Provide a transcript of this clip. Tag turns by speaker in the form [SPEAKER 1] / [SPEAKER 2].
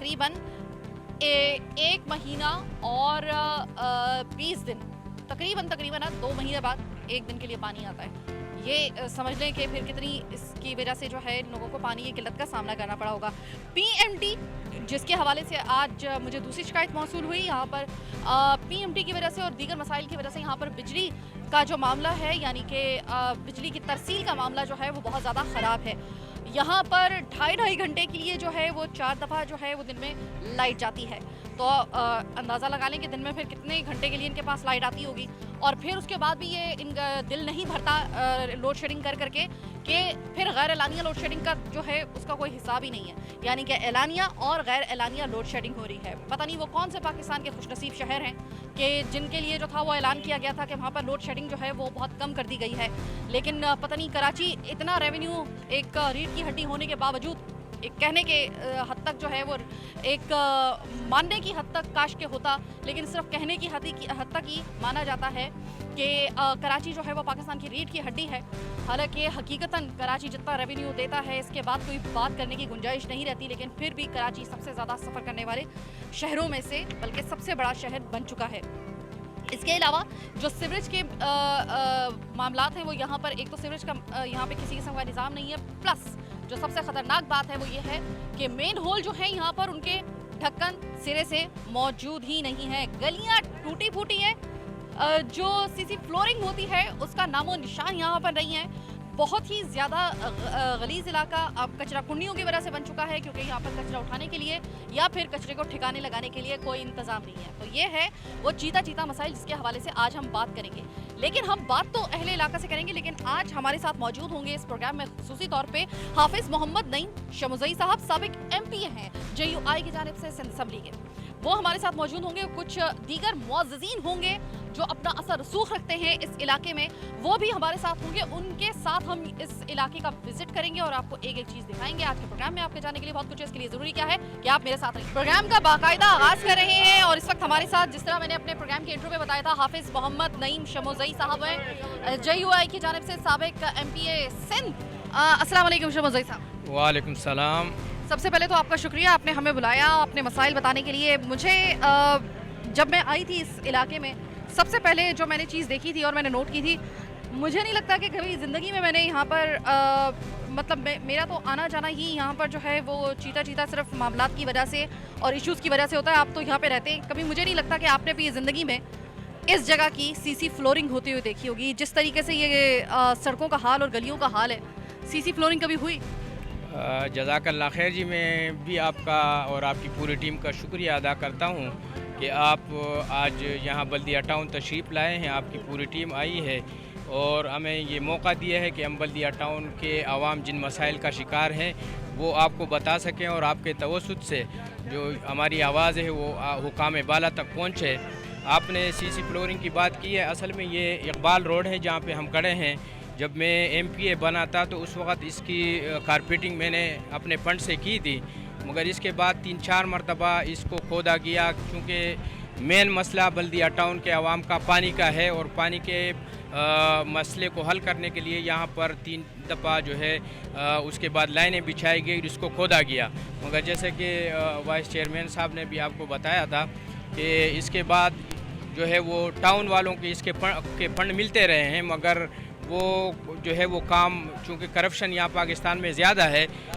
[SPEAKER 1] तकरीबन 1 महीना और 20 दिन, तकरीबन 2 महीने बाद 1 दिन के लिए पानी आता है। ये समझ लें कि फिर कितनी इसकी वजह से जो है लोगों को पानी की किल्लत का सामना करना पड़ा होगा। पीएमटी जिसके हवाले से आज मुझे दूसरी शिकायत मौसूल हुई, यहाँ पर पीएमटी की वजह से और दीगर मसाइल की वजह से यहाँ पर बिजली का जो मामला है, यानी कि बिजली की तरसील का मामला जो है वो बहुत ज़्यादा ख़राब है। यहाँ पर 2.5 घंटे के लिए जो है वो 4 दफ़ा जो है वो दिन में लाइट जाती है। तो अंदाज़ा लगा लें कि दिन में फिर कितने घंटे के लिए इनके पास लाइट आती होगी। और फिर उसके बाद भी ये इनका दिल नहीं भरता लोड शेडिंग कर करके कि फिर गैर एलानिया लोड शेडिंग का जो है उसका कोई हिसाब ही नहीं है, यानी कि एलानिया और गैर एलानिया लोड शेडिंग हो रही है। पता नहीं वो कौन से पाकिस्तान के खुशनसीब शहर हैं कि जिनके लिए जो था वो ऐलान किया गया था कि वहाँ पर लोड शेडिंग जो है वो बहुत कम कर दी गई है। लेकिन पता नहीं कराची इतना रेवेन्यू एक रीढ़ की हड्डी होने के बावजूद एक कहने के हद तक जो है वो एक मानने की हद तक काश के होता, लेकिन सिर्फ कहने की हद तक ही माना जाता है कि कराची जो है वो पाकिस्तान की रीढ़ की हड्डी है। हालांकि हकीकतन कराची जितना रेवेन्यू देता है इसके बाद कोई बात करने की गुंजाइश नहीं रहती, लेकिन फिर भी कराची सबसे ज़्यादा सफ़र करने वाले शहरों में से बल्कि सबसे बड़ा शहर बन चुका है। इसके अलावा जो सीवरेज के मामलात हैं वो यहाँ पर, एक तो सीवरेज का यहाँ पे किसी किस्म का निज़ाम नहीं है, प्लस जो सबसे ख़तरनाक बात है वो ये है कि मेन होल जो है यहाँ पर उनके ढक्कन सिरे से मौजूद ही नहीं है। गलियाँ टूटी फूटी हैं, जो सीसी फ्लोरिंग होती है उसका नामो निशान यहाँ पर नहीं है। बहुत ही ज़्यादा गलीज़ इलाका अब कचरा कुंडियों की वजह से बन चुका है, क्योंकि यहाँ पर कचरा उठाने के लिए या फिर कचरे को ठिकाने लगाने के लिए कोई इंतज़ाम नहीं है। तो ये है वो चीता मसाइल जिसके हवाले से आज हम बात करेंगे। लेकिन हम बात तो अहले इलाका से करेंगे, लेकिन आज हमारे साथ मौजूद होंगे इस प्रोग्राम में खुसूसी तौर पे हाफिज़ मोहम्मद नईम शमुज़ई साहब, साबिक MPA हैं JUI की जानिब से सिंध असम्बली के। वो हमारे साथ मौजूद होंगे। कुछ दीगर मुअज़्ज़िज़ीन होंगे जो अपना असर रसूख रखते हैं इस इलाके में, वो भी हमारे साथ होंगे। उनके साथ हम इस इलाके का विजिट करेंगे और आपको एक एक चीज़ दिखाएंगे। आज के प्रोग्राम में आपके जाने के लिए बहुत कुछ है, इसके लिए ज़रूरी क्या है कि आप मेरे साथ रहिए। प्रोग्राम का बाकायदा आगाज़ कर रहे हैं और इस वक्त हमारे साथ, जिस तरह मैंने अपने प्रोग्राम के इंट्रो में बताया था, हाफिज़ मोहम्मद नईम शमुज़ई साहब हैं JUI की जानिब से साबिक MPA सिंध। अस्सलाम वालेकुम शमुज़ई साहब।
[SPEAKER 2] वालेकुम सलाम।
[SPEAKER 1] सबसे पहले तो आपका शुक्रिया, आपने हमें बुलाया अपने मसाइल बताने के लिए। मुझे जब मैं आई थी इस इलाके में, सबसे पहले जो मैंने चीज़ देखी थी और मैंने नोट की थी, मुझे नहीं लगता कि कभी ज़िंदगी में मैंने यहाँ पर मतलब मेरा तो आना जाना ही यहाँ पर जो है वो चीता सिर्फ मामलात की वजह से और इश्यूज़ की वजह से होता है। आप तो यहाँ पे रहते हैं, कभी मुझे नहीं लगता कि आपने भी ज़िंदगी में इस जगह की सीसी फ्लोरिंग होती हुई देखी होगी। जिस तरीके से ये सड़कों का हाल और गलियों का हाल है, सीसी फ्लोरिंग कभी हुई?
[SPEAKER 2] जज़ाकल्लाह खैर जी, मैं भी आपका और आपकी पूरी टीम का शुक्रिया अदा करता हूँ कि आप आज यहाँ बल्दिया टाउन तशरीफ़ लाए हैं। आपकी पूरी टीम आई है और हमें ये मौका दिया है कि हम बल्दिया टाउन के आवाम जिन मसाइल का शिकार हैं वो आपको बता सकें और आपके तवस्सुत से जो हमारी आवाज़ है वो हुकाम बाला तक पहुँचे। आपने सीसी फ्लोरिंग की बात की है, असल में ये इकबाल रोड है जहाँ पे हम खड़े हैं। जब मैं MPA बना था तो उस वक़्त इसकी कारपेटिंग मैंने अपने फंड से की थी, मगर इसके बाद 3-4 मरतबा इसको खोदा गया, क्योंकि मेन मसला बल्दिया टाउन के आवाम का पानी का है और पानी के मसले को हल करने के लिए यहाँ पर 3 दफ़ा जो है उसके बाद लाइनें बिछाई गई और इसको खोदा गया। मगर जैसे कि वाइस चेयरमैन साहब ने भी आपको बताया था कि इसके बाद जो है वो टाउन वालों के इसके फंड मिलते रहे हैं, मगर वो जो है वो काम, चूँकि करप्शन यहाँ पाकिस्तान में ज़्यादा है,